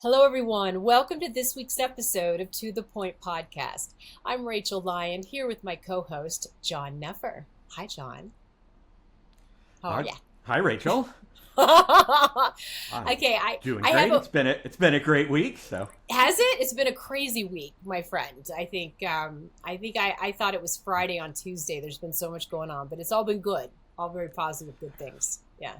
Hello, everyone. Welcome to this week's episode of To the Point podcast. I'm Rachel Lyon here with my co host, John Neffer. Hi, John. How are Hi, you? hi, Rachel. I'm Okay, I, doing I have great. a. It's been a great week. So Has it? It's been a crazy week, my friend. I thought it was Friday on Tuesday. There's been so much going on, but it's all been good. All very positive, good things. Yeah.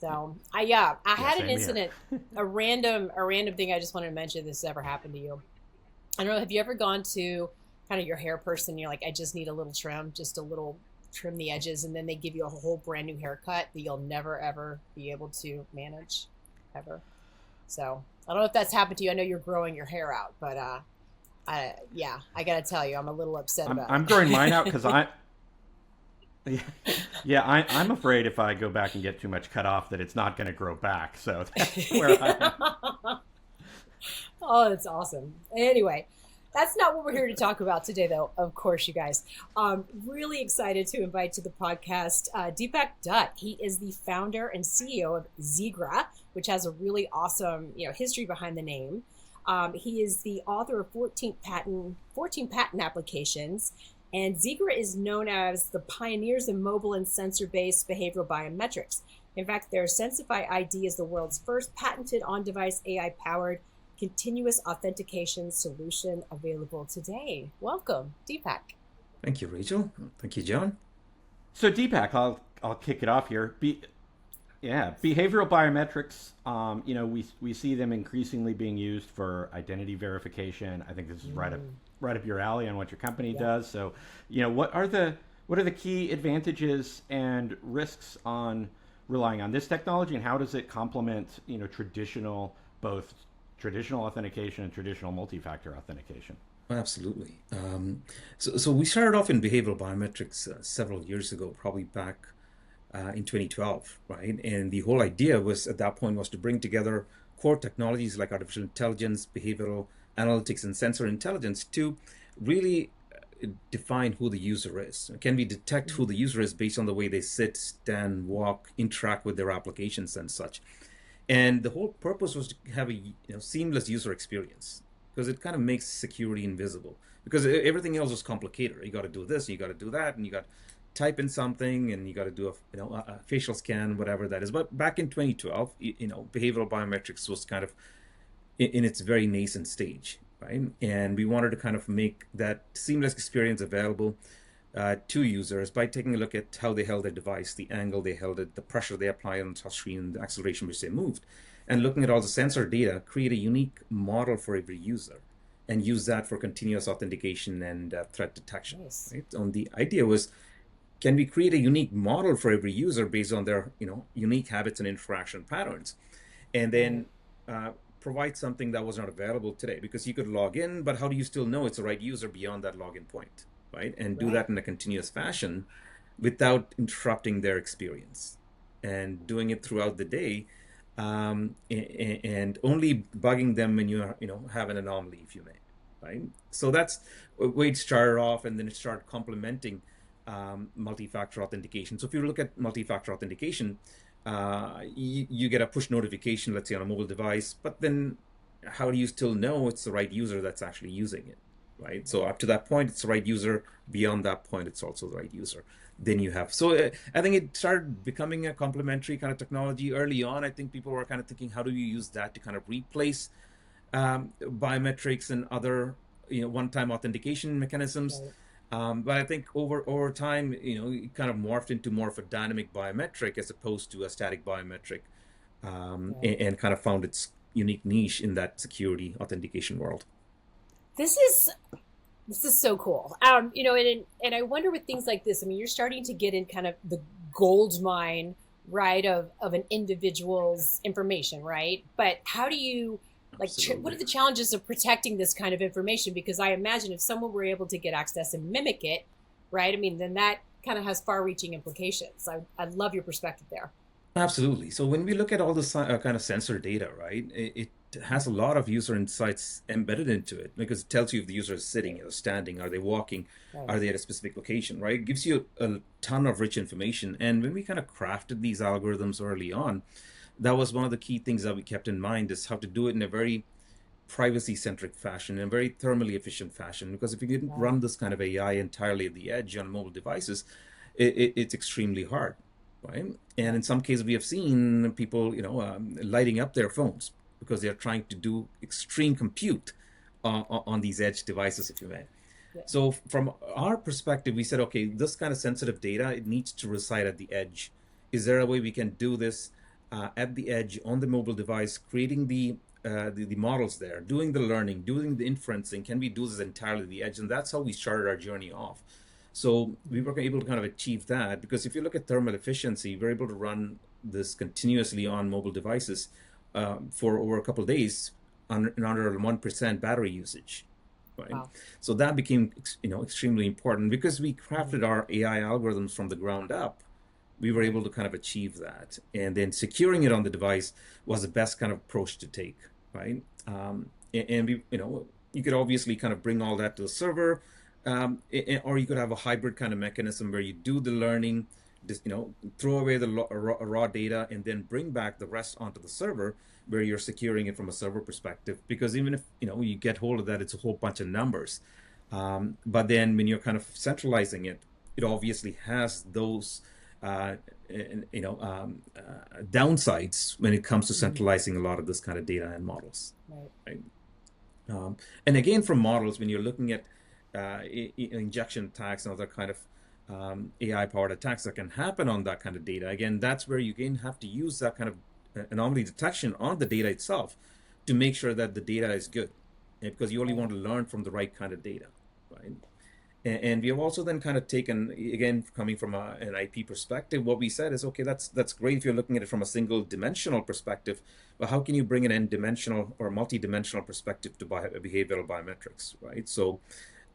So I yeah, had an same here. incident, a random thing I just wanted to mention. If this has ever happened to you. I don't know. Have you ever gone to kind of your hair person? You're like, I just need a little trim, just a little trim the edges, and then they give you a whole brand new haircut that you'll never ever be able to manage, ever. So I don't know if that's happened to you. I know you're growing your hair out, but I gotta tell you, I'm a little upset I'm about I'm growing mine out because it. I yeah, I'm afraid if I go back and get too much cut off that it's not going to grow back. So that's where I am. Oh, that's awesome. Anyway, that's not what we're here to talk about today, though, of course, you guys. Really excited to invite to the podcast Deepak Dutt. He is the founder and CEO of Zighra, which has a really awesome history behind the name. He is the author of 14 patent applications, and Zighra is known as the pioneers in mobile and sensor-based behavioral biometrics. In fact, their Sensify ID is the world's first patented on-device AI-powered continuous authentication solution available today. Welcome, Deepak. Thank you, Rachel. Thank you, John. So Deepak, I'll kick it off here. Behavioral biometrics. We see them increasingly being used for identity verification. I think this is Mm, right up your alley on what your company yeah. does. So, what are the key advantages and risks on relying on this technology, and how does it complement both traditional authentication and traditional multi-factor authentication? Absolutely. So we started off in behavioral biometrics several years ago, probably back in 2012, right? And the whole idea was at that point was to bring together core technologies like artificial intelligence, behavioral analytics, and sensor intelligence to really define who the user is. Can we detect who the user is based on the way they sit, stand, walk, interact with their applications and such? And the whole purpose was to have a seamless user experience because it kind of makes security invisible because everything else is complicated. You got to do this, you got to do that, and you got to type in something, and you got to do a facial scan, whatever that is. But back in 2012, behavioral biometrics was kind of in its very nascent stage, right? And we wanted to kind of make that seamless experience available to users by taking a look at how they held their device, the angle they held it, the pressure they applied on the touchscreen, the acceleration which they moved, and looking at all the sensor data, create a unique model for every user, and use that for continuous authentication and threat detection. Nice. Right? And the idea was, can we create a unique model for every user based on their unique habits and interaction patterns, and Right. then uh, provide something that was not available today? Because you could log in, but how do you still know it's the right user beyond that login point, right? And do Right. that in a continuous fashion without interrupting their experience and doing it throughout the day, and only bugging them when have an anomaly, if you may, right? So that's where it started off, and then it started complementing multi-factor authentication. So if you look at multi-factor authentication, you get a push notification, let's say on a mobile device, but then how do you still know it's the right user that's actually using it, right? So up to that point, it's the right user. Beyond that point, it's also the right user. Then you have, so I think it started becoming a complementary kind of technology early on. I think people were kind of thinking, how do you use that to kind of replace biometrics and other one-time authentication mechanisms. Right. But I think over time, it kind of morphed into more of a dynamic biometric as opposed to a static biometric, Right. and kind of found its unique niche in that security authentication world. This is This is so cool. And I wonder with things like this. I mean, you're starting to get in kind of the gold mine, right, of an individual's information, right? But how do you what are Absolutely. the challenges of protecting this kind of information? Because I imagine if someone were able to get access and mimic it, right? I mean, then that kind of has far-reaching implications. I love your perspective there. Absolutely. So when we look at all this kind of sensor data, right, it has a lot of user insights embedded into it because it tells you if the user is sitting or standing, are they walking, Right. are they at a specific location, right? It gives you a ton of rich information. And when we kind of crafted these algorithms early on, that was one of the key things that we kept in mind, is how to do it in a very privacy-centric fashion, in a very thermally efficient fashion. Because if you didn't Right. run this kind of AI entirely at the edge on mobile devices, it's extremely hard, right? And in Right. some cases, we have seen people, lighting up their phones because they're trying to do extreme compute on these edge devices, if you may. Yeah. So from our perspective, we said, okay, this kind of sensitive data, it needs to reside at the edge. Is there a way we can do this at the edge on the mobile device, creating the models there, doing the learning, doing the inferencing? Can we do this entirely at the edge? And that's how we started our journey off. So we were able to kind of achieve that, because if you look at thermal efficiency, we're able to run this continuously on mobile devices for over a couple of days in under 1% battery usage. Right. Wow. So that became, extremely important because we crafted our AI algorithms from the ground up. We were able to kind of achieve that, and then securing it on the device was the best kind of approach to take, right? And we, you could obviously kind of bring all that to the server, or you could have a hybrid kind of mechanism where you do the learning, just, throw away the raw data, and then bring back the rest onto the server, where you're securing it from a server perspective. Because even if you get hold of that, it's a whole bunch of numbers. But then when you're kind of centralizing it, it obviously has those downsides when it comes to centralizing a lot of this kind of data and models. Right. And again, from models, when you're looking at injection attacks and other kind of AI-powered attacks that can happen on that kind of data, again, that's where you again have to use that kind of anomaly detection on the data itself to make sure that the data is good, because you only want to learn from the right kind of data, right? And we have also then kind of taken, again, coming from an IP perspective, what we said is, okay, that's great if you're looking at it from a single dimensional perspective, but how can you bring an n-dimensional or multi-dimensional perspective to behavioral biometrics, right? So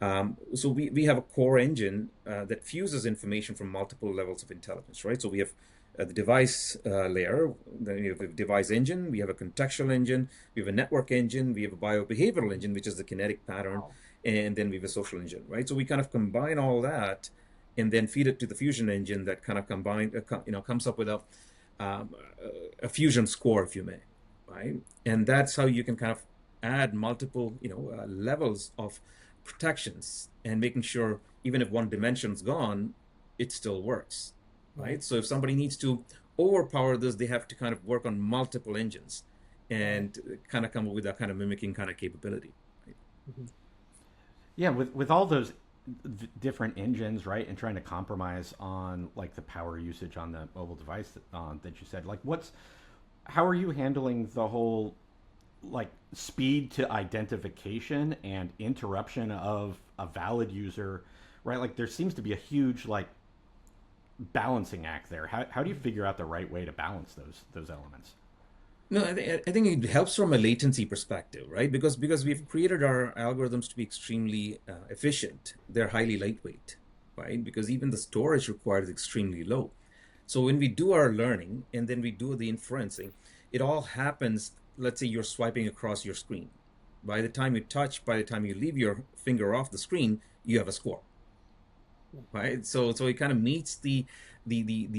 we have a core engine that fuses information from multiple levels of intelligence, right? So we have the device layer, then we have a device engine, we have a contextual engine, we have a network engine, we have a biobehavioral engine, which is the kinetic pattern, and then we have a social engine, right? So we kind of combine all that and then feed it to the fusion engine that kind of comes up with a fusion score, if you may, right? And that's how you can kind of add multiple, levels of protections and making sure even if one dimension's gone, it still works, right? So if somebody needs to overpower this, they have to kind of work on multiple engines and kind of come up with that kind of mimicking kind of capability. Right? Yeah, with all those different engines, right, and trying to compromise on like the power usage on the mobile device that you said, like how are you handling the whole like speed to identification and interruption of a valid user, right? Like there seems to be a huge like balancing act there. How do you figure out the right way to balance those elements? No, I think it helps from a latency perspective, right? Because we've created our algorithms to be extremely efficient. They're highly lightweight, right? Because even the storage required is extremely low. So when we do our learning and then we do the inferencing, it all happens. Let's say you're swiping across your screen. By the time you leave your finger off the screen, you have a score, right? So it kind of meets the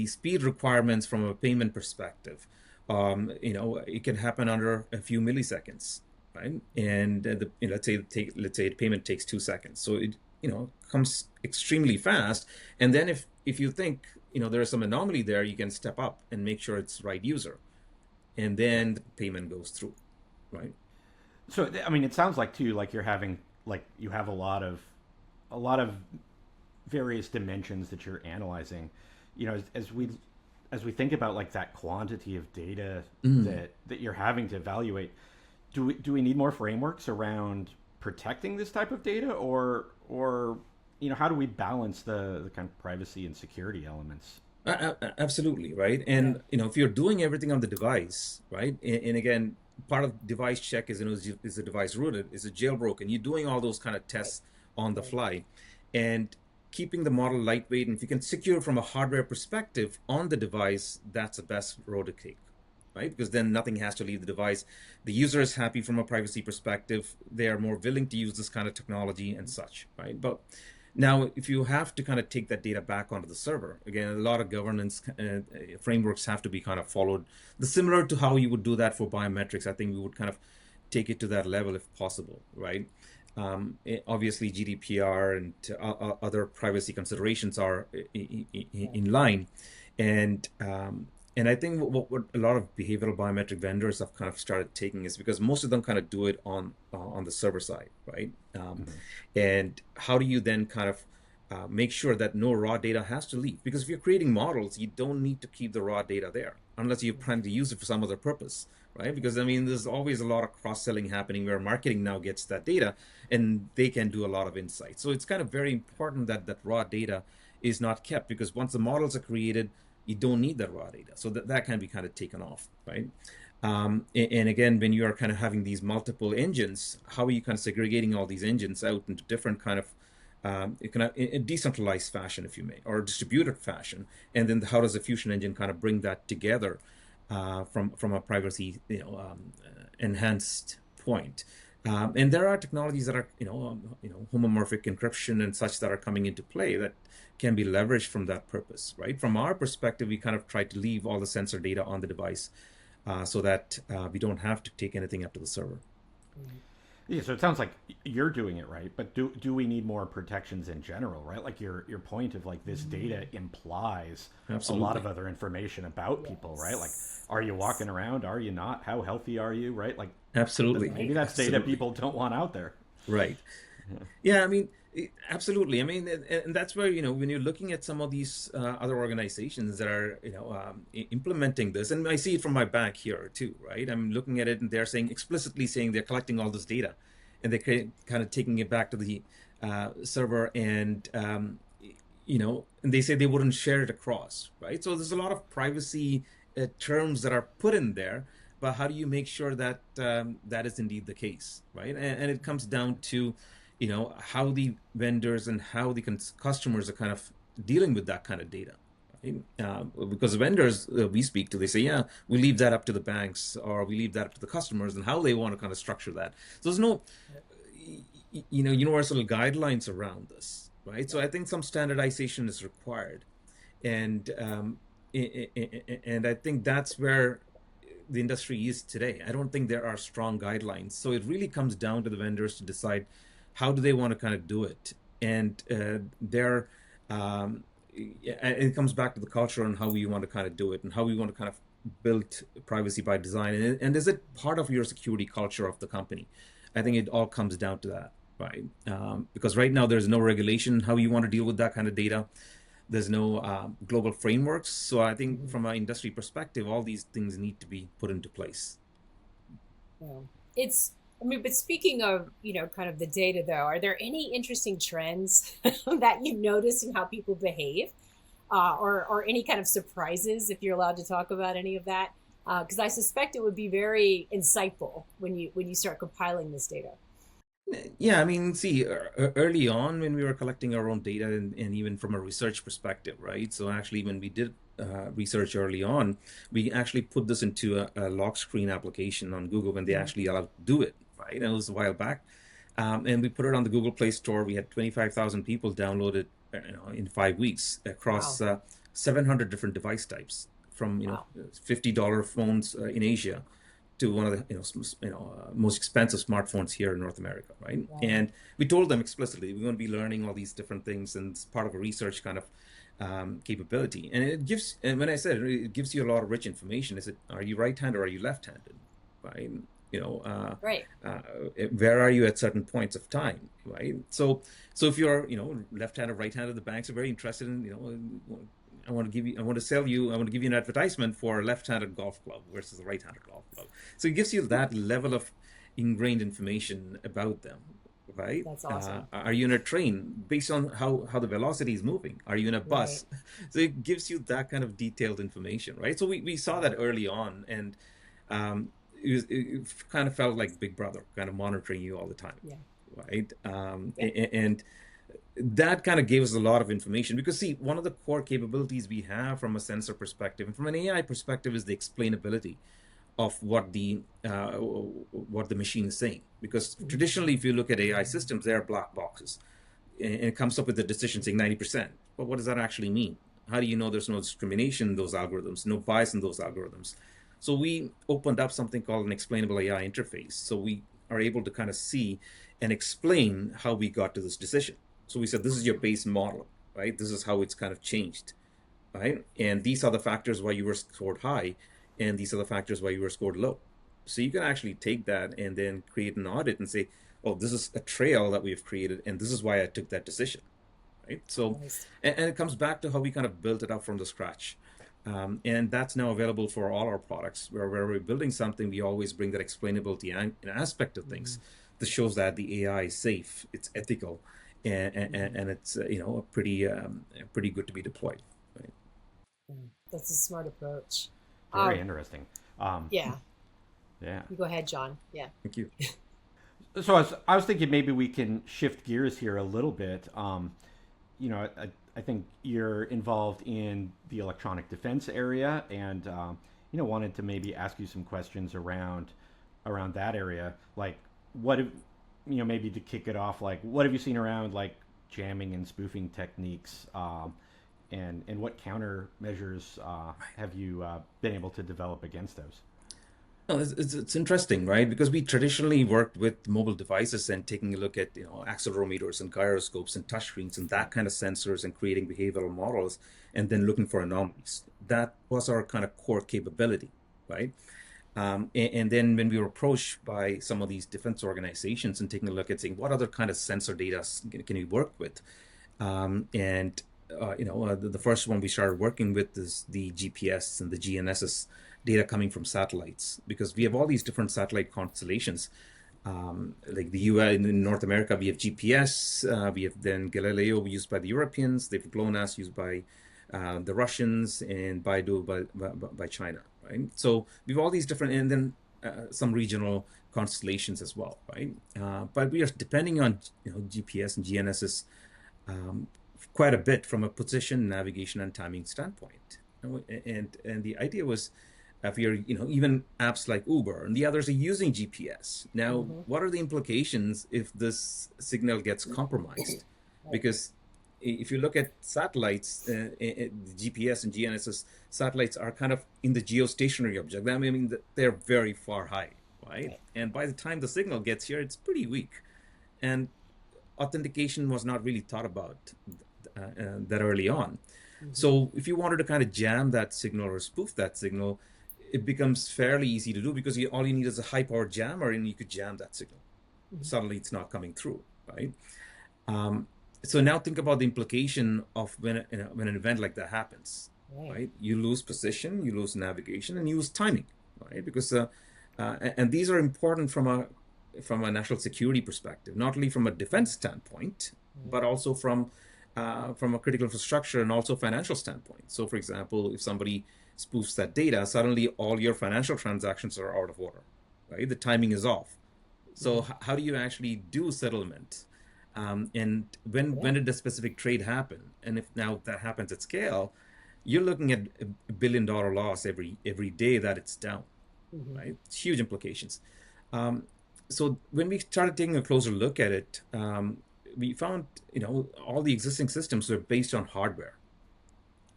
speed requirements from a payment perspective. It can happen under a few milliseconds, right? And let's say the payment takes 2 seconds, so it comes extremely fast. And then if you think there is some anomaly there, you can step up and make sure it's right user, and then the payment goes through, right? So I mean, it sounds like too like you have a lot of various dimensions that you're analyzing. As we think about like that quantity of data that you're having to evaluate, do we need more frameworks around protecting this type of data, or how do we balance the kind of privacy and security elements? Absolutely, right. And if you're doing everything on the device, right, and again, part of device check is is the device rooted, is it jailbroken? You're doing all those kind of tests on the fly, and keeping the model lightweight. And if you can secure from a hardware perspective on the device, that's the best road to take, right? Because then nothing has to leave the device. The user is happy from a privacy perspective. They are more willing to use this kind of technology and such, right? But Now, if you have to kind of take that data back onto the server, again, a lot of governance frameworks have to be kind of followed. Similar to how you would do that for biometrics, I think we would kind of take it to that level if possible, right? Obviously, GDPR and other privacy considerations are in line, and I think what a lot of behavioral biometric vendors have kind of started taking is because most of them kind of do it on the server side, right? And how do you then kind of make sure that no raw data has to leave? Because if you're creating models, you don't need to keep the raw data there unless you plan to use it for some other purpose, right? Because I mean, there's always a lot of cross-selling happening where marketing now gets that data and they can do a lot of insight. So it's kind of very important that that raw data is not kept, because once the models are created, you don't need that raw data. So that can be kind of taken off, right? And again, when you are kind of having these multiple engines, how are you kind of segregating all these engines out into different kind of in decentralized fashion, if you may, or distributed fashion? And then how does the Fusion engine kind of bring that together from a privacy enhanced point? And there are technologies that are homomorphic encryption and such that are coming into play that can be leveraged from that purpose, right? From our perspective, we kind of try to leave all the sensor data on the device so that we don't have to take anything up to the server. Yeah, so it sounds like you're doing it right, but do we need more protections in general, right? Like your point of like this data implies Absolutely. a lot of other information about people, right? Like, are you walking around? Are you not? How healthy are you, right? Like, Absolutely. maybe that's data people don't want out there. Right. Yeah, I mean, absolutely. I mean, and that's where, when you're looking at some of these other organizations that are, implementing this, and I see it from my back here too, right? I'm looking at it and they're explicitly saying they're collecting all this data and they're kind of taking it back to the server and, and they say they wouldn't share it across, right? So there's a lot of privacy terms that are put in there, but how do you make sure that that is indeed the case, right? And it comes down to, how the vendors and how the customers are kind of dealing with that kind of data, right? Because vendors we speak to, they say, yeah, we leave that up to the banks or we leave that up to the customers and how they want to kind of structure that. So there's no, universal guidelines around this, right? So I think some standardization is required. And I think that's where the industry is today. I don't think there are strong guidelines. So it really comes down to the vendors to decide how do they want to kind of do it. And it comes back to the culture and how we want to kind of do it and how we want to kind of build privacy by design. And is it part of your security culture of the company? I think it all comes down to that, right? Because right now there's no regulation how you want to deal with that kind of data. There's no global frameworks. So I think from an industry perspective, all these things need to be put into place. Yeah. But speaking of, kind of the data though, are there any interesting trends that you've noticed in how people behave? Or any kind of surprises, if you're allowed to talk about any of that? Because I suspect it would be very insightful when you start compiling this data. Yeah, I mean, see, early on when we were collecting our own data and even from a research perspective, right? So actually, when we did research early on, we actually put this into a lock screen application on Google when they actually allowed to do it, right? And it was a while back. And we put it on the Google Play Store. We had 25,000 people download it, in 5 weeks across 700 different device types, from $50 phones in Asia to one of the most expensive smartphones here in North America, right? Wow. And we told them explicitly we're going to be learning all these different things, and it's part of a research kind of capability. And when I said it gives you a lot of rich information. Is it, are you right-handed or are you left-handed, right? Right. Where are you at certain points of time, right? So if you're left-handed, right-handed, the banks are very interested in I want to give you an advertisement for a left-handed golf club versus a right-handed golf club. So it gives you that level of ingrained information about them, right? That's awesome. Are you in a train based on how the velocity is moving? Are you in a bus? Right. So it gives you that kind of detailed information, right? So we saw that early on, and it kind of felt like Big Brother kind of monitoring you all the time, right? And that kind of gave us a lot of information, because see, one of the core capabilities we have from a sensor perspective and from an AI perspective is the explainability of what the machine is saying. Because traditionally, if you look at AI systems, they are black boxes. and it comes up with a decision saying 90%. But what does that actually mean? How do you know there's no discrimination in those algorithms, no bias in those algorithms? So we opened up something called an explainable AI interface. So we are able to kind of see and explain how we got to this decision. So we said, this is your base model, right? This is how it's kind of changed, right? And these are the factors why you were scored high, and these are the factors why you were scored low. So you can actually take that and then create an audit and say, oh, this is a trail that we've created, and this is why I took that decision, right? So, Nice. and it comes back to how we kind of built it up from the scratch. And that's now available for all our products. Where we're building something, we always bring that explainability aspect of things. This shows that the AI is safe, it's ethical, and it's pretty good to be deployed. Right? That's a smart approach. Very interesting. Yeah. Yeah. You go ahead, John. Yeah. Thank you. So I was thinking maybe we can shift gears here a little bit. I think you're involved in the electronic defense area, and wanted to maybe ask you some questions around that area. Like, what have maybe to kick it off? Like, what have you seen around like jamming and spoofing techniques, and what countermeasures have you been able to develop against those? No, it's interesting, right? Because we traditionally worked with mobile devices and taking a look at accelerometers and gyroscopes and touchscreens and that kind of sensors and creating behavioral models and then looking for anomalies. That was our kind of core capability, right? And then when we were approached by some of these defense organizations and taking a look at saying what other kind of sensor data can we work with, the first one we started working with is the GPS and the GNSS data coming from satellites, because we have all these different satellite constellations. Like the US in North America, we have GPS, we have then Galileo used by the Europeans, they've GLONASS used by the Russians, and Baidu by China, right? So we have all these different, and then some regional constellations as well, right? But we are depending on GPS and GNSS quite a bit from a position, navigation, and timing standpoint. And the idea was, if you're even apps like Uber and the others are using GPS. Now, what are the implications if this signal gets compromised? Because if you look at satellites, GPS and GNSS satellites are kind of in the geostationary object. I mean, they're very far high, right? And by the time the signal gets here, it's pretty weak. And authentication was not really thought about that early on. So if you wanted to kind of jam that signal or spoof that signal, it becomes fairly easy to do, because all you need is a high-powered jammer and you could jam that signal. Suddenly it's not coming through, right? So now think about the implication of when an event like that happens, right? You lose position, you lose navigation, and you lose timing, right? Because and these are important from a national security perspective, not only from a defense standpoint, but also from a critical infrastructure and also financial standpoint. So, for example, if somebody spoofs that data, suddenly all your financial transactions are out of order, right? The timing is off. So how do you actually do settlement? And when did the specific trade happen? And if now that happens at scale, you're looking at $1 billion loss every day that it's down, right? It's huge implications. So when we started taking a closer look at it, we found all the existing systems are based on hardware.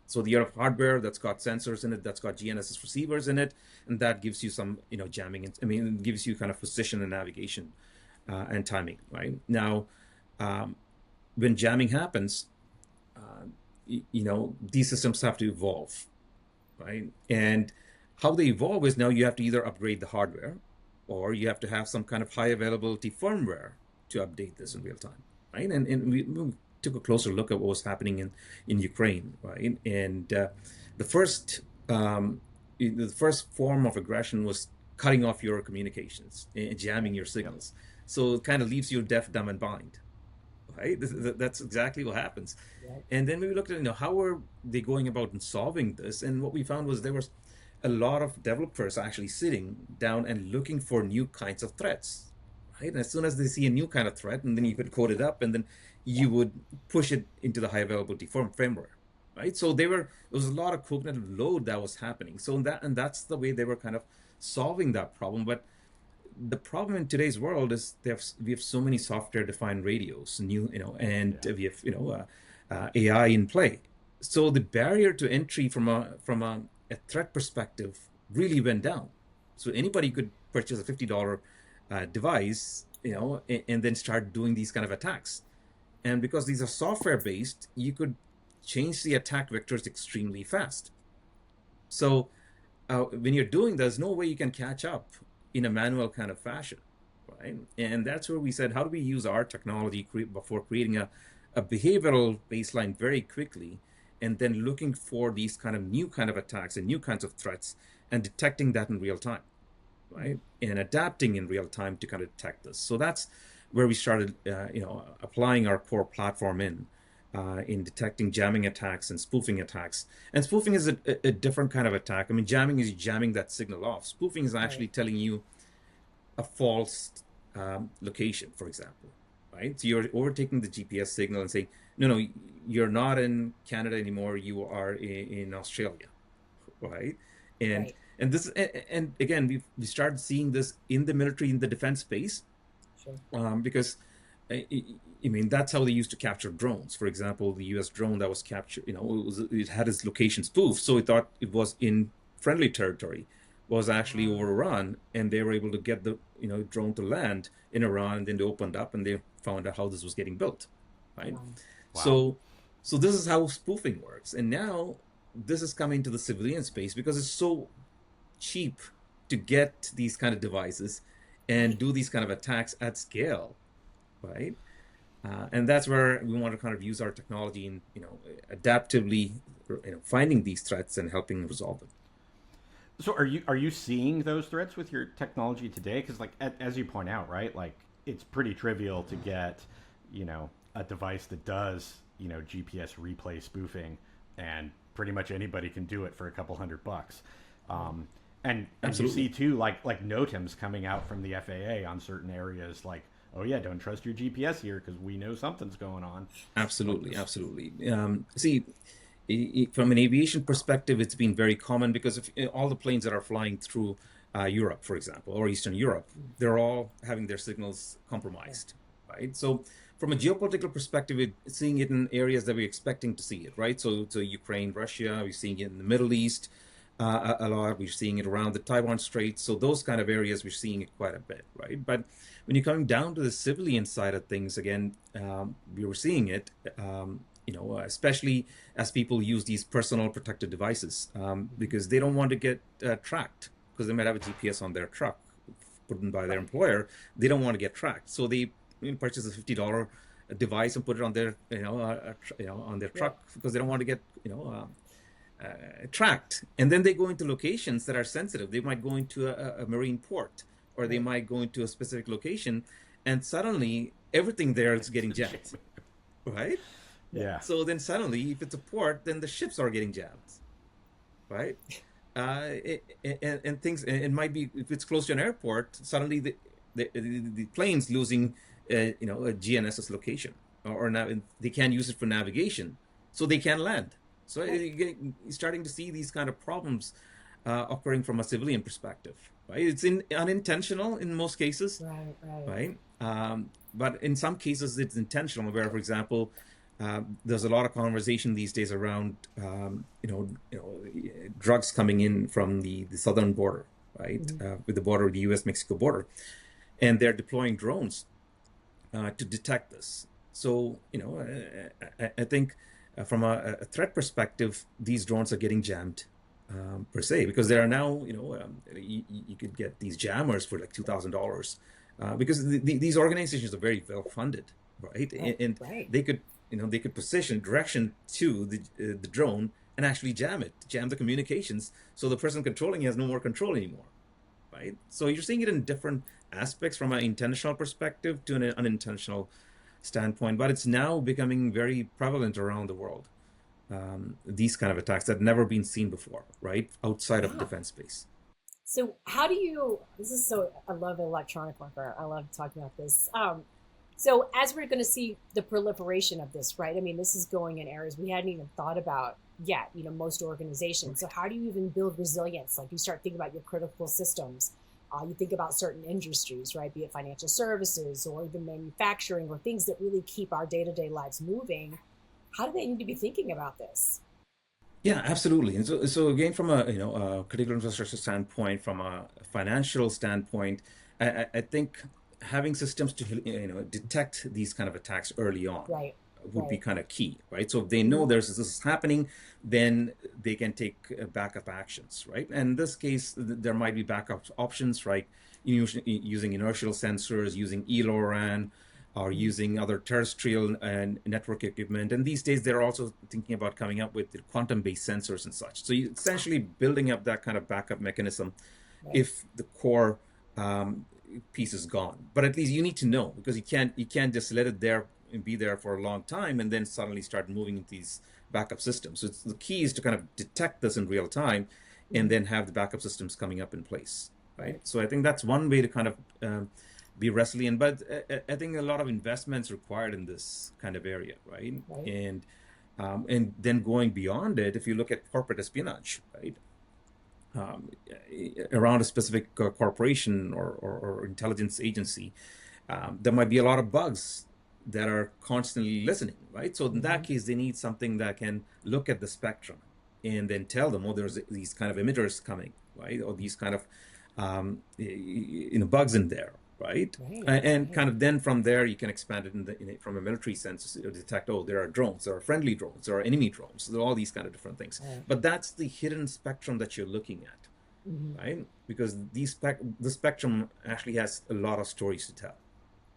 So you have hardware that's got sensors in it, that's got GNSS receivers in it, and that gives you some jamming. It gives you kind of position and navigation and timing, right? Now, when jamming happens, these systems have to evolve, right? And how they evolve is now you have to either upgrade the hardware, or you have to have some kind of high availability firmware to update this in real time, right? And we took a closer look at what was happening in Ukraine, right? And the first form of aggression was cutting off your communications and jamming your signals. So it kind of leaves you deaf, dumb, and blind, right? That's exactly what happens. And then we looked at how are they going about in solving this, and what we found was there was a lot of developers actually sitting down and looking for new kinds of threats, right? And as soon as they see a new kind of threat, and then you could code it up, and then you would push it into the high availability firmware, right? So there was a lot of cognitive load that was happening. So that's the way they were kind of solving that problem. But the problem in today's world is we have so many software-defined radios, and Yeah. we have, AI in play. So the barrier to entry from a threat perspective really went down. So anybody could purchase a $50 device, Right. and then start doing these kind of attacks. And because these are software-based, you could change the attack vectors extremely fast. So when you're doing, there's no way you can catch up in a manual kind of fashion, right? And that's where we said, how do we use our technology before creating a behavioral baseline very quickly, and then looking for these kind of new kind of attacks and new kinds of threats and detecting that in real time, right? And adapting in real time to kind of detect this. So that's where we started, applying our core platform in detecting jamming attacks and spoofing attacks. And spoofing is a different kind of attack. I mean, jamming is jamming that signal off. Spoofing is Right. actually telling you a false location, for example, right? So you're overtaking the GPS signal and saying, no, you're not in Canada anymore. You are in Australia, right? And Right. and this and again, we started seeing this in the military, in the defense space, Sure. because I mean, that's how they used to capture drones. For example, the U.S. drone that was captured, it had its location spoofed, so it thought it was in friendly territory, was actually Ah, overrun, and they were able to get the drone to land in Iran, and then they opened up and they found out how this was getting built, right? wow. Wow. So this is how spoofing works, and now this is coming to the civilian space because it's so cheap to get these kind of devices and Right. do these kind of attacks at scale, right? And that's where we want to kind of use our technology in, adaptively, finding these threats and helping resolve them. So are you seeing those threats with your technology today? Because like as you point out, right? Like it's pretty trivial to get, a device that does, GPS replay spoofing, and pretty much anybody can do it for a couple $100. Right. Um, and you see Absolutely. too, like NOTAMs coming out from the FAA on certain areas, like, oh yeah, don't trust your GPS here because we know something's going on. Like Absolutely. this. Absolutely. See, from an aviation perspective, it's been very common because if all the planes that are flying through Europe, for example, or Eastern Europe, they're all having their signals Yeah. compromised, right? So from a geopolitical perspective, seeing it in areas that we're expecting to see it, right? So Ukraine, Russia, we're seeing it in the Middle East a lot. We're seeing it around the Taiwan Strait. So those kind of areas, we're seeing it quite a bit, right? But when you're coming down to the civilian side of things, again, we were seeing it, especially as people use these personal protective devices because they don't want to get tracked because they might have a GPS on their truck put in by their Right. employer. They don't want to get tracked, so they purchase a $50 device and put it on their, on their Yeah. truck because they don't want to get, tracked. And then they go into locations that are sensitive. They might go into a marine port, or they Right. might go into a specific location, and suddenly everything there is getting It's jammed, right? Yeah. Yeah. So then suddenly, if it's a port, then the ships are getting jammed, right? And things, and it might be, if it's close to an airport, suddenly the plane's losing, a GNSS location, or now they can't use it for navigation, so they can't land. So Right. you're starting to see these kind of problems occurring from a civilian perspective, right? It's unintentional in most cases, Right. Right. right? But in some cases, it's intentional. Where, for example, there's a lot of conversation these days around, drugs coming in from the southern border, right, Hmm. with the border, the U.S.-Mexico border, and they're deploying drones to detect this. So, I think from a threat perspective, these drones are getting jammed per se because there are now, you could get these jammers for like $2,000 because these organizations are very well funded, right? Right. And Right. they could position direction to the drone and actually jam the communications, so the person controlling it has no more control anymore, right? So you're seeing it in different aspects from an intentional perspective to an unintentional standpoint, but it's now becoming very prevalent around the world. These kind of attacks that have never been seen before, right? Outside of Yeah. defense space. So how do you? This is so. I love electronic warfare. I love talking about this. So as we're going to see the proliferation of this, right? I mean, this is going in areas we hadn't even thought about yet. Most organizations. So how do you even build resilience? Like you start thinking about your critical systems. You think about certain industries, right? Be it financial services or even manufacturing or things that really keep our day-to-day lives moving. How do they need to be thinking about this? Yeah, absolutely. And so again, from a a critical infrastructure standpoint, from a financial standpoint, I think having systems to detect these kind of attacks early on Right, would be right. kind of key, right? So if they know Mm-hmm. this is happening, then they can take backup actions, right? And in this case, there might be backup options, right? Using inertial sensors, using ELORAN, or Mm-hmm. using other terrestrial and network equipment. And these days, they're also thinking about coming up with quantum-based sensors and such. So you essentially building up that kind of backup mechanism Right. if the core um, piece is gone. But at least you need to know, because you can't just let it there and be there for a long time and then suddenly start moving into these backup systems. So the key is to kind of detect this in real time and Mm-hmm. then have the backup systems coming up in place, right? Right. So I think that's one way to kind of be resilient. But I think a lot of investments required in this kind of area, right? Right. And then going beyond it, if you look at corporate espionage, right? um, Around a specific corporation or intelligence agency, there might be a lot of bugs that are constantly listening, right? So in Mm-hmm. that case, they need something that can look at the spectrum and then tell them, oh, there's these kind of emitters coming, right? Or these kind of bugs in there, right? Right. And Right. kind of then from there you can expand it from a military sense to detect, oh, there are drones, there are friendly drones, there are enemy drones, there are all these kind of different things. Right. But that's the hidden spectrum that you're looking at, Mm-hmm. right? Because the spectrum actually has a lot of stories to tell,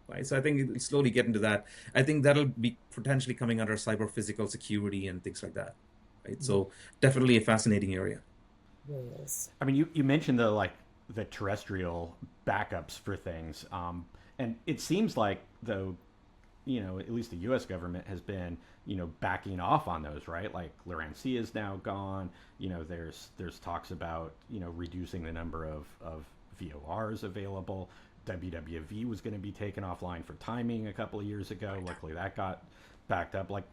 right? So I think it'll slowly get into that. I think that'll be potentially coming under cyber physical security and things like that, right? Mm-hmm. So definitely a fascinating area. Really is. I mean, you mentioned the terrestrial backups for things, and it seems like though, at least the U.S. government has been backing off on those, right? Like Larancy is now gone. There's talks about reducing the number of VORs available. WWV was going to be taken offline for timing a couple of years ago. Luckily, that got backed up. Like,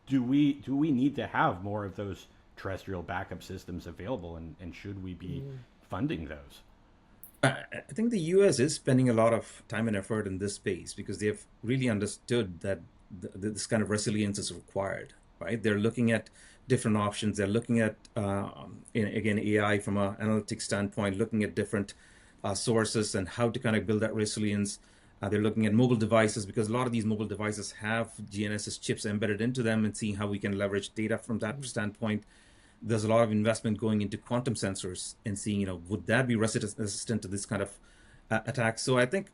do we need to have more of those terrestrial backup systems available, and should we be Mm-hmm. funding those? I think the US is spending a lot of time and effort in this space because they've really understood that this kind of resilience is required, right? They're looking at different options. They're looking at, again, AI from an analytics standpoint, looking at different sources and how to kind of build that resilience. They're looking at mobile devices because a lot of these mobile devices have GNSS chips embedded into them and seeing how we can leverage data from that Mm-hmm. standpoint. There's a lot of investment going into quantum sensors and seeing, would that be resistant to this kind of attack? So I think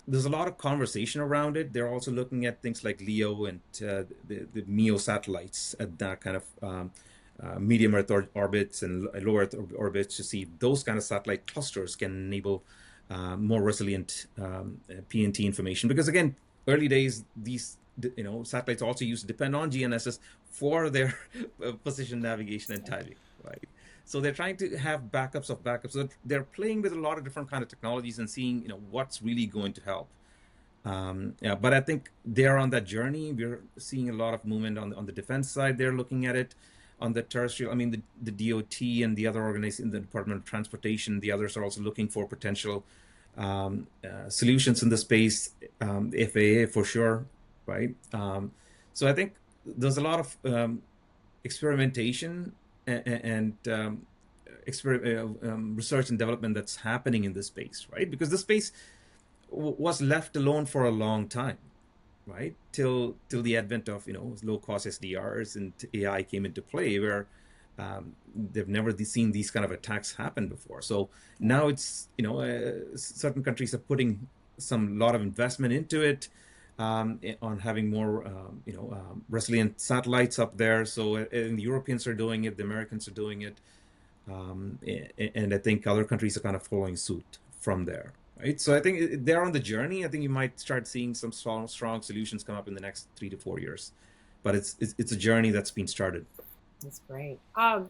there's a lot of conversation around it. They're also looking at things like LEO and the MEO satellites at that kind of medium Earth orbits and low Earth orbits to see those kind of satellite clusters can enable more resilient PNT information. Because again, early days, these satellites also used to depend on GNSS for their position, navigation, and timing, right? So they're trying to have backups of backups. So they're playing with a lot of different kind of technologies and seeing what's really going to help. Yeah, but I think they're on that journey. We're seeing a lot of movement on the defense side. They're looking at it on the terrestrial. I mean, the DOT and the other organizations, the Department of Transportation, the others are also looking for potential solutions in the space. FAA for sure, right? So I think there's a lot of experimentation and research and development that's happening in this space, right? Because the space was left alone for a long time, right? Till the advent of low cost SDRs and AI came into play, where they've never seen these kind of attacks happen before. So now it's certain countries are putting some lot of investment into it, on having more resilient satellites up there. So and the Europeans are doing it, the Americans are doing it, and I think other countries are kind of following suit from there. Right, so I think they're on the journey. I think you might start seeing some strong solutions come up in the next 3 to 4 years, but it's a journey that's been started. That's great. I'd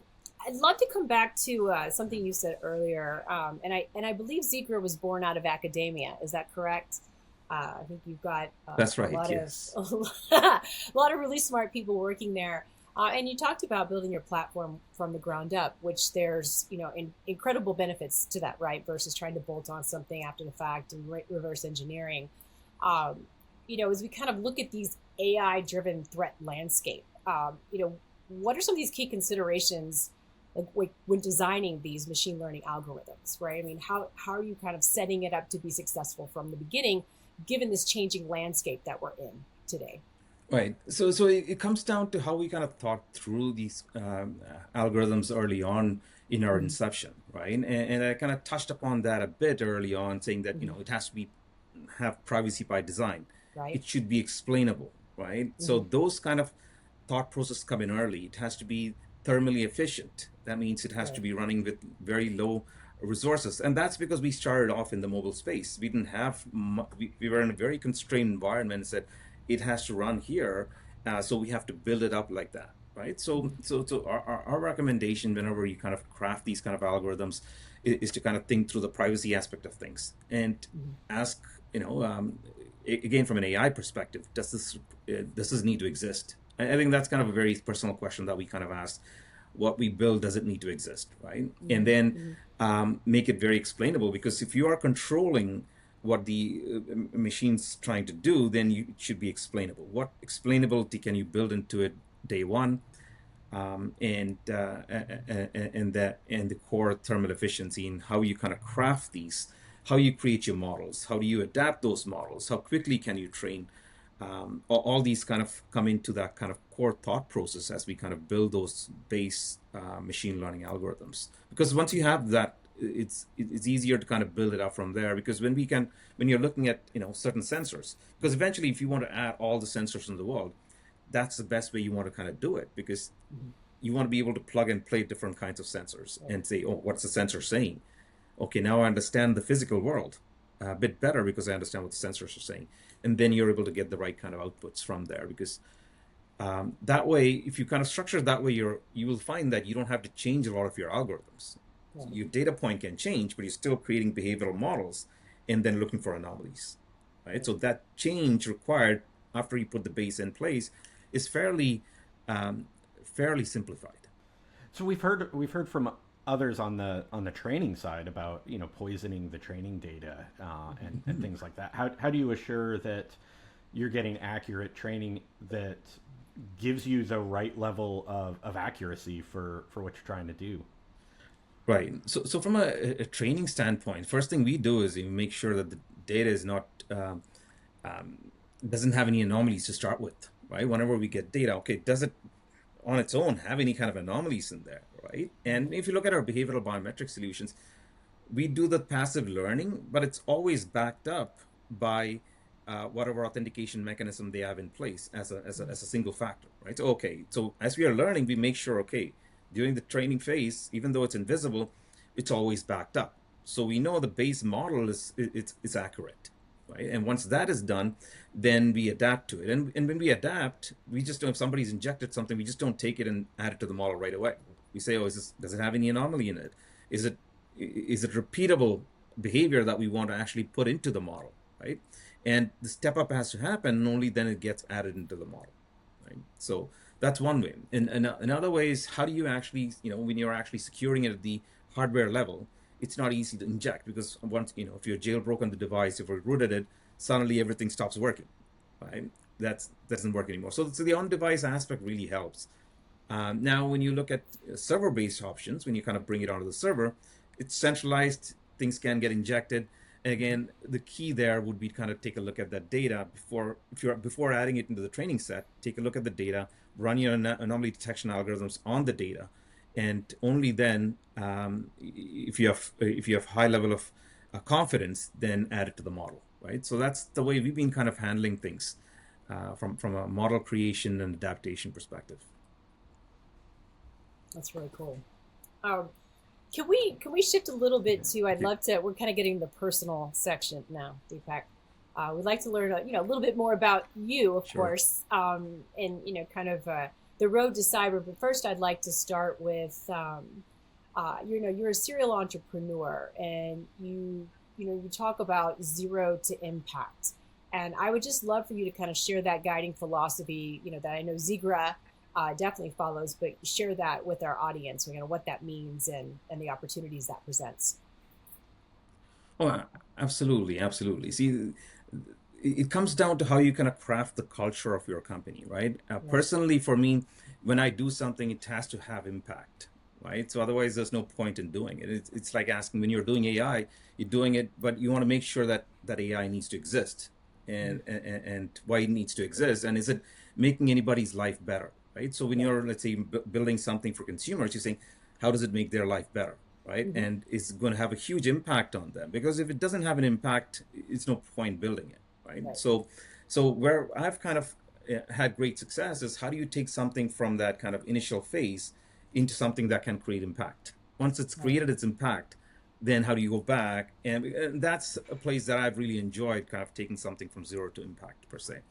love to come back to something you said earlier, and I believe Zighra was born out of academia. Is that correct? I think you've got That's a right. lot of Yes. a lot of really smart people working there. And you talked about building your platform from the ground up, which there's incredible benefits to that, right? Versus trying to bolt on something after the fact and reverse engineering. Um, as we kind of look at these AI-driven threat landscape, what are some of these key considerations like when designing these machine learning algorithms, right? I mean, how are you kind of setting it up to be successful from the beginning, given this changing landscape that we're in today? Right. So it comes down to how we kind of thought through these algorithms early on in our Mm-hmm. inception, right? And I kind of touched upon that a bit early on, saying that, Mm-hmm. it has to be have privacy by design. Right. It should be explainable, right? So Mm-hmm. those kind of thought process come in early. It has to be thermally efficient. That means it has to Right. be running with very low resources. And that's because we started off in the mobile space. We didn't have, we were in a very constrained environment and said, it has to run here. So we have to build it up like that, right? So, Mm-hmm. so our recommendation whenever you kind of craft these kind of algorithms is to kind of think through the privacy aspect of things and Mm-hmm. ask, again, from an AI perspective, does this need to exist? I think that's kind of a very personal question that we kind of ask. What we build, does it need to exist, right? And Mm-hmm. then Mm-hmm. make it very explainable, because if you are controlling what the machine's trying to do, then it should be explainable. What explainability can you build into it day one? And the core thermal efficiency and how you kind of craft these, how you create your models, how do you adapt those models, how quickly can you train, all these kind of come into that kind of core thought process as we kind of build those base machine learning algorithms. Because once you have that, it's easier to kind of build it up from there. Because when you're looking at certain sensors, because eventually if you want to add all the sensors in the world, that's the best way you want to kind of do it, because Mm-hmm. you want to be able to plug and play different kinds of sensors Right. and say, oh, what's the sensor saying? Okay, now I understand the physical world a bit better because I understand what the sensors are saying. And then you're able to get the right kind of outputs from there, because that way, if you kind of structure it that way, you will find that you don't have to change a lot of your algorithms. Right. Your data point can change, but you're still creating behavioral models and then looking for anomalies, right? Right. So that change required after you put the base in place is um, fairly simplified. So we've heard from others on the training side about poisoning the training data and things like that. How do you assure that you're getting accurate training that gives you the right level of accuracy for what you're trying to do? Right. So from a training standpoint, first thing we do is we make sure that the data is not um, doesn't have any anomalies to start with, right? Whenever we get data, okay, does it on its own have any kind of anomalies in there, right? Mm-hmm. And if you look at our behavioral biometric solutions, we do the passive learning, but it's always backed up by whatever authentication mechanism they have in place as a single factor, right? So, okay, so as we are learning, we make sure, okay, during the training phase, even though it's invisible, it's always backed up. So we know the base model is accurate, right? And once that is done, then we adapt to it. And when we adapt, we just don't, if somebody's injected something, we just don't take it and add it to the model right away. We say, oh, does it have any anomaly in it? Is it is it repeatable behavior that we want to actually put into the model, right? And the step up has to happen, and only then it gets added into the model, right? So that's one way. And another way is, how do you actually, when you're actually securing it at the hardware level, it's not easy to inject, because once, if you're jailbroken the device, if we rooted it, suddenly everything stops working, right? That doesn't work anymore. So the on-device aspect really helps. Now, when you look at server-based options, when you kind of bring it onto the server, it's centralized. Things can get injected. And again, the key there would be to kind of take a look at that data before adding it into the training set. Take a look at the data, run your anomaly detection algorithms on the data, and only then, if you have high level of confidence, then add it to the model, right? So that's the way we've been kind of handling things from a model creation and adaptation perspective. That's really cool. Um, can we shift a little bit to? I'd Okay. love to. We're kind of getting the personal section now, Deepak. We'd like to learn, a little bit more about you, of Sure. course, and kind of the road to cyber. But first, I'd like to start with, you're a serial entrepreneur, and you talk about zero to impact, and I would just love for you to kind of share that guiding philosophy. That I know Zighra definitely follows, but share that with our audience, what that means and the opportunities that presents. Oh, absolutely, absolutely. See, it comes down to how you kind of craft the culture of your company, right? Right. Personally, for me, when I do something, it has to have impact, right? So otherwise, there's no point in doing it. It's like asking when you're doing AI, you're doing it, but you want to make sure that that AI needs to exist and why it needs to exist, and is it making anybody's life better, right? So when Yeah. you're, let's say, building something for consumers, you're saying, how does it make their life better? Right, Mm-hmm. and it's going to have a huge impact on them, because if it doesn't have an impact, it's no point building it, right? Right. So where I've kind of had great success is, how do you take something from that kind of initial phase into something that can create impact? Once it's Right. created its impact, then how do you go back? And that's a place that I've really enjoyed, kind of taking something from zero to impact, per se.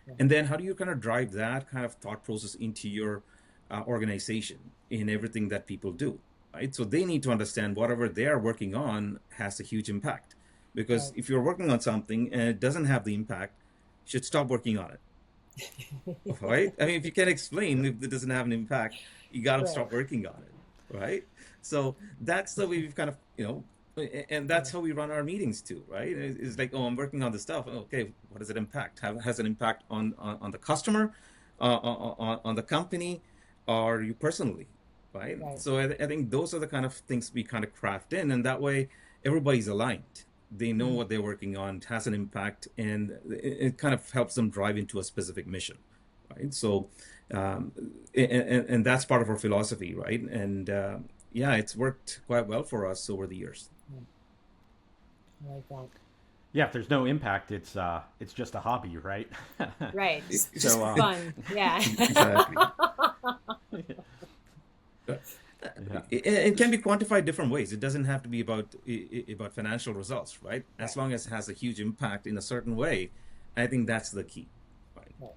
Yeah. And then how do you kind of drive that kind of thought process into your organization in everything that people do, right? So they need to understand whatever they are working on has a huge impact. Because Right. if you're working on something and it doesn't have the impact, you should stop working on it, right? I mean, if you can explain if it doesn't have an impact, you got to Right. stop working on it, right? So that's the way we've kind of, and that's how we run our meetings too, right? It's like, oh, I'm working on this stuff. Okay, what does it impact? Has an impact on the customer, on the company, or you personally, right? Right. So I think those are the kind of things we kind of craft in, and that way everybody's aligned. They know Mm-hmm. what they're working on, it has an impact, and it kind of helps them drive into a specific mission, right? So, um, and that's part of our philosophy, right? And yeah, it's worked quite well for us over the years. I like that. Yeah, if there's no impact, it's just a hobby, right? Right. Just So fun. Yeah. Exactly. yeah, It can be quantified different ways. It doesn't have to be about financial results, right? As Right. long as it has a huge impact in a certain way, I think that's the key, right? Right.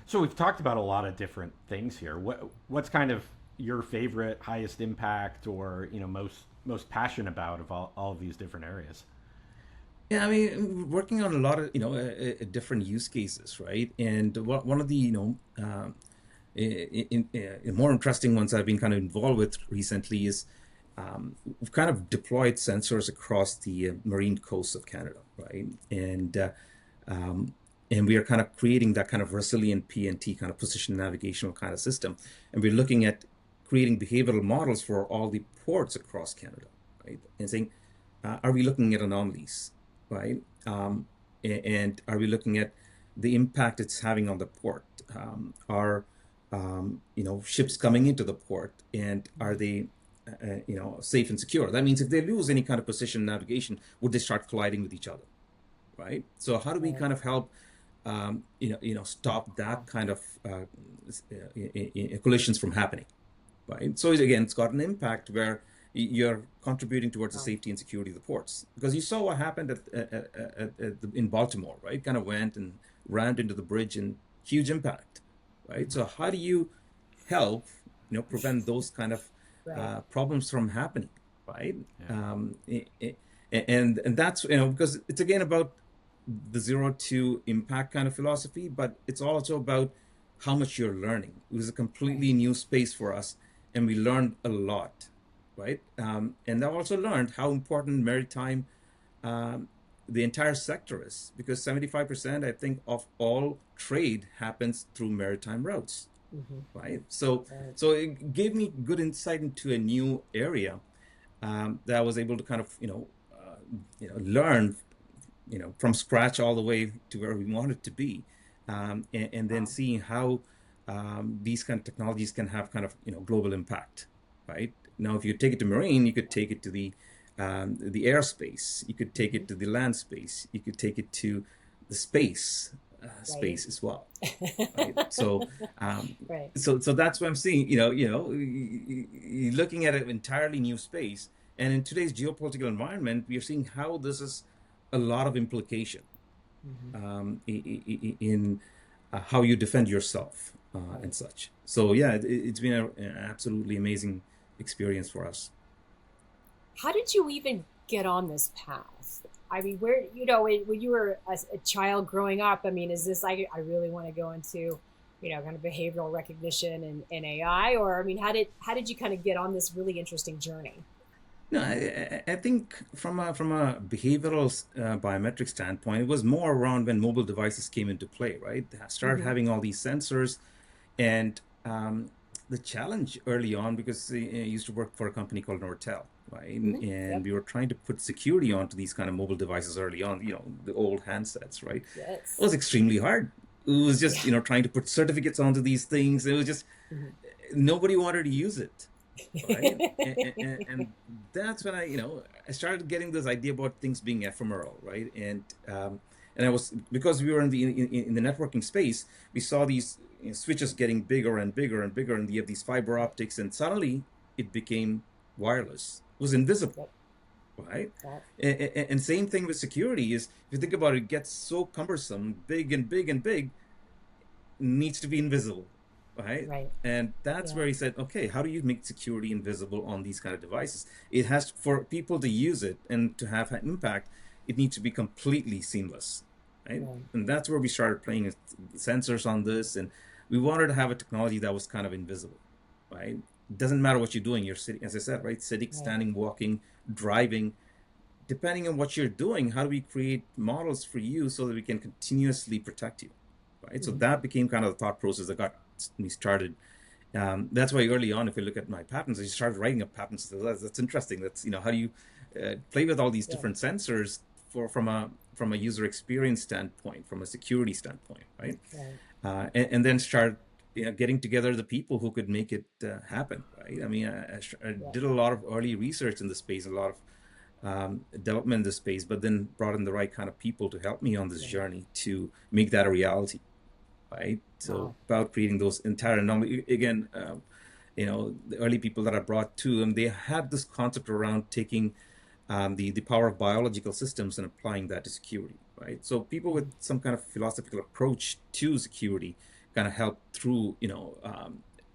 so we've talked about a lot of different things here. What's kind of your favorite, highest impact, or most passionate about of all of these different areas? Yeah, I mean, working on a lot of different use cases, right? And one of the more interesting ones I've been kind of involved with recently is, we've kind of deployed sensors across the marine coast of Canada, right? Um, and we are kind of creating that kind of resilient PNT kind of position navigational kind of system, and we're looking at creating behavioral models for all the ports across Canada, right? And saying, are we looking at anomalies, right? And are we looking at the impact it's having on the port? Are ships coming into the port, and are they safe and secure? That means if they lose any kind of position navigation, would they start colliding with each other, right? So how do we Right. kind of help stop that Wow. kind of collisions from happening, right? So again, it's got an impact where you're contributing towards the Wow. safety and security of the ports. Because you saw what happened in Baltimore, right? Kind of went and rammed into the bridge, and huge impact, right? So how do you help, prevent those kind of Right. problems from happening, right? Yeah. And that's, because it's again about the zero to impact kind of philosophy, but it's also about how much you're learning. It was a Right. completely new space for us, and we learned a lot, right? And I also learned how important maritime, um, the entire sector is, because 75%, I think, of all trade happens through maritime routes, Mm-hmm. right? So, Right. so it gave me good insight into a new area, that I was able to kind of, learn, from scratch all the way to where we want it to be, and then Wow. seeing how these kind of technologies can have kind of global impact, right? Now, if you take it to marine, you could take it to the airspace, you could take Mm-hmm. it to the land space, you could take it to the space Right. space as well, right? So, Right. so that's what I'm seeing. You're looking at an entirely new space, and in today's geopolitical environment, we are seeing how this is a lot of implication, Mm-hmm. in how you defend yourself, Right. and such. So yeah, it's been an absolutely amazing experience for us. How did you even get on this path? I mean, when you were a child growing up, I mean, is this like, I really want to go into kind of behavioral recognition and AI, or I mean, how did you kind of get on this really interesting journey? No, I think from a behavioral biometric standpoint, it was more around when mobile devices came into play, right? They started Mm-hmm. having all these sensors, and the challenge early on, because I used to work for a company called Nortel, right? Mm-hmm. And Yep. we were trying to put security onto these kind of mobile devices early on, the old handsets, right? It Yes. was extremely hard. It was just, Yeah. trying to put certificates onto these things. It was just Mm-hmm. nobody wanted to use it, right? And that's when I started getting this idea about things being ephemeral, right? And I was, because we were in the networking space, we saw these switches getting bigger and bigger and bigger, and you have these fiber Yep. optics, and suddenly it became wireless. It was invisible, Yep. right? Yep. And same thing with security is, if you think about it, it gets so cumbersome, big and big and big, needs to be invisible, right? Right. And that's Yeah. where he said, okay, how do you make security invisible on these kind of devices? It has, for people to use it and to have an impact, it needs to be completely seamless, right? Right. And that's where we started playing with sensors on this, and we wanted to have a technology that was kind of invisible, right? It doesn't matter what you're doing. You're sitting, as I said, right? Sitting, Right. standing, walking, driving. Depending on what you're doing, how do we create models for you so that we can continuously protect you, right? So Mm-hmm. that became kind of the thought process that got me started. That's why early on, if you look at my patents, I started writing up patents. That's interesting. That's, how do you play with all these Yeah. different sensors from a user experience standpoint, from a security standpoint, right? Right. And then start getting together the people who could make it happen, right? I mean, I Yeah. did a lot of early research in the space, a lot of development in the space, but then brought in the right kind of people to help me on this Right. journey to make that a reality, right? So Wow. about creating those entire anomaly again, the early people that I brought to them, they had this concept around taking the power of biological systems and applying that to security, right? So people with Mm-hmm. some kind of philosophical approach to security kind of help through,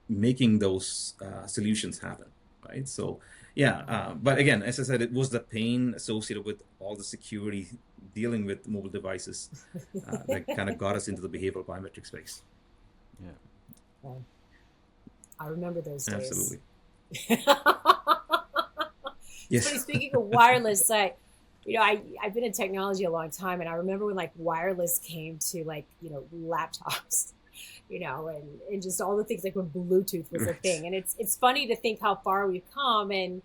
making those solutions happen, right? So yeah, Wow. but again, as I said, it was the pain associated with all the security dealing with mobile devices that kind of got us into the behavioral biometric space. Yeah. Wow. I remember those days. Absolutely. It's funny, Yes. speaking of wireless, I've been in technology a long time, and I remember when like wireless came to like laptops, and just all the things like when Bluetooth was a Right. thing, and it's funny to think how far we've come, and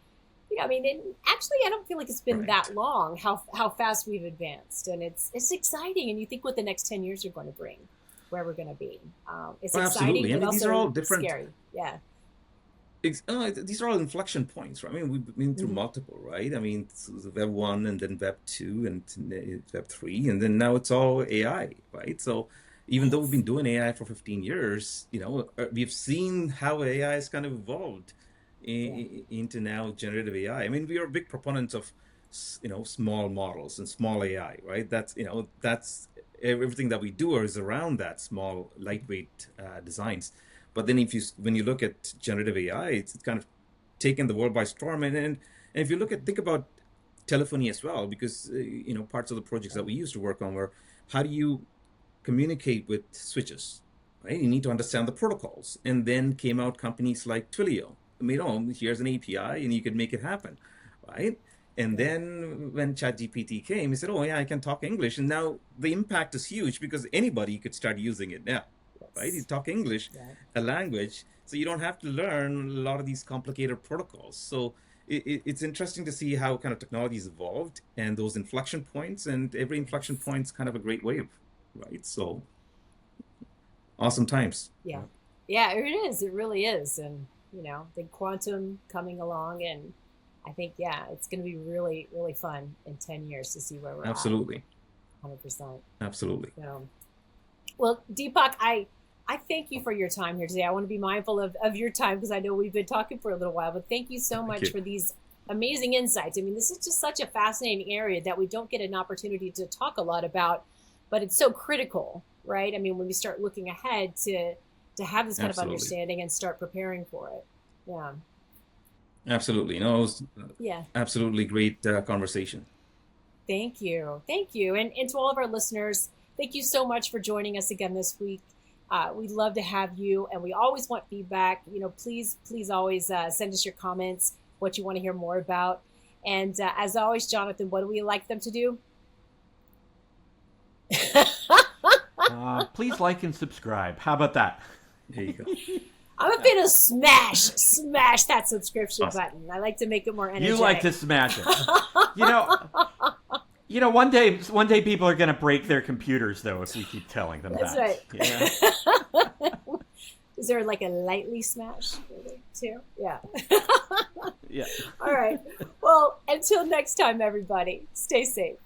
I mean, actually, I don't feel like it's been Right. that long how fast we've advanced, and it's exciting, and you think what the next 10 years are going to bring, where we're going to be. It's Well, exciting, absolutely. I but mean, these are all also different. scary. Yeah. These are all inflection points, right? I mean, we've been through Mm-hmm. multiple, right? I mean, Web 1 and then Web 2 and Web 3, and then now it's all AI, right? So even though we've Yes. been doing AI for 15 years, we've seen how AI has kind of evolved Yeah. into now generative AI. I mean, we are big proponents of, small models and small AI, right? That's everything that we do is around that small, lightweight designs. But then when you look at generative AI, it's kind of taken the world by storm. And if you think about telephony as well, because parts of the projects that Right. we used to work on were, how do you communicate with switches, right? You need to understand the protocols. And then came out companies like Twilio. I mean, here's an API and you can make it happen, right? And Right. then when ChatGPT came, he said, "Oh yeah, I can talk English." And now the impact is huge because anybody could start using it now, right? You Yes. talk English, Yeah. a language, so you don't have to learn a lot of these complicated protocols. So it's interesting to see how kind of technology's evolved and those inflection points, and every inflection Yes. point's kind of a great wave, right? So awesome times. Yeah. Yeah. Yeah, it is. It really is. And, the quantum coming along. And I think, yeah, it's going to be really, really fun in 10 years to see where we're at. Absolutely. 100%. Absolutely. So, well, Deepak, I thank you for your time here today. I want to be mindful of your time because I know we've been talking for a little while, but thank you so Thank much you. for these amazing insights. I mean, this is just such a fascinating area that we don't get an opportunity to talk a lot about, but it's so critical, right? I mean, when we start looking ahead to have this kind of Absolutely. understanding and start preparing for it. Yeah. Absolutely. No, it was Yeah. absolutely great conversation. Thank you. Thank you. And to all of our listeners, thank you so much for joining us again this week. We'd love to have you, and we always want feedback. Please always send us your comments, what you want to hear more about. And as always, Jonathan, what do we like them to do? Please like and subscribe. How about that? There you go. I'm a bit of smash that subscription button. I like to make it more energetic. You like to smash it. One day people are going to break their computers, though, if we keep telling them That's that. Right. Yeah. Is there like a lightly smash too? Yeah. Yeah. All right. Well, until next time, everybody, stay safe.